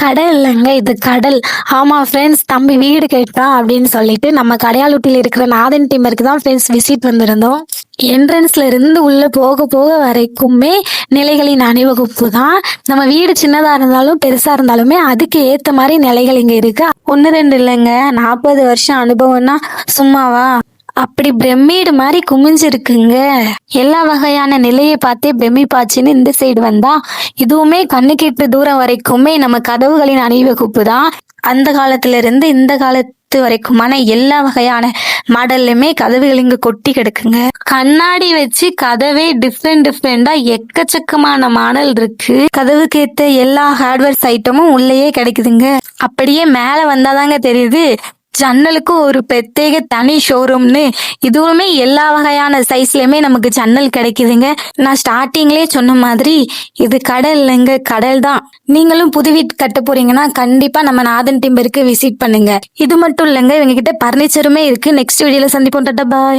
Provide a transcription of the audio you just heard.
கடை இல்லைங்க, இது கடல். ஆமா ஃப்ரெண்ட்ஸ், தம்பி வீடு கேட்டா அப்படின்னு சொல்லிட்டு நம்ம கடையாளூட்டியில் இருக்கிற நாதன் டிம்பருக்கு தான் ஃப்ரெண்ட்ஸ் விசிட் வந்திருந்தோம். என்ட்ரன்ஸ்ல இருந்து உள்ள போக போக வரைக்குமே நிலைகளின் அணிவகுப்பு தான். நம்ம வீடு சின்னதா இருந்தாலும் பெருசா இருந்தாலுமே அதுக்கு ஏத்த மாதிரி நிலைகள் இங்க இருக்கு. ஒன்று ரெண்டு இல்லைங்க, 40 வருஷம் அனுபவம்னா சும்மாவா? அப்படி பிரமிடு மாதிரி குமிஞ்சிருக்குங்க. எல்லா வகையான நிலையை பார்த்தே பிரமிப்பாச்சுன்னு இந்த சைடு வந்தா, இதுவுமே கண்ணு கெட்டு தூரம் வரைக்குமே நம்ம கதவுகளின் அணிவகுப்பு தான். அந்த காலத்துல இருந்து இந்த காலத்து வரைக்குமான எல்லா வகையான மாடல்லுமே கதவுகள் இங்க கொட்டி கிடக்குங்க. கண்ணாடி வச்சு கதவே டிஃப்ரெண்டா எக்கச்சக்கமான மாடல் இருக்கு. கதவுக்கு ஏத்த எல்லா ஹார்ட்வேர்ஸ் ஐட்டமும் உள்ளேயே கிடைக்குதுங்க. அப்படியே மேல வந்தாதாங்க தெரியுது ஜன்னலுக்கு ஒரு பிரத்யேக தனி ஷோரூம்னு. இதுவுமே எல்லா வகையான சைஸ்லயுமே நமக்கு ஜன்னல் கிடைக்குதுங்க. நான் ஸ்டார்டிங்லயே சொன்ன மாதிரி இது கடல் இல்லைங்க, கடல் தான். நீங்களும் புது வீட்டு கட்ட போறீங்கன்னா கண்டிப்பா நம்ம நாதன் டிம்பருக்கு விசிட் பண்ணுங்க. இது மட்டும் இல்லைங்க, இவங்க கிட்ட பர்னிச்சருமே இருக்கு. நெக்ஸ்ட் வீடியோல சந்திப்போம். டாடா பாய்.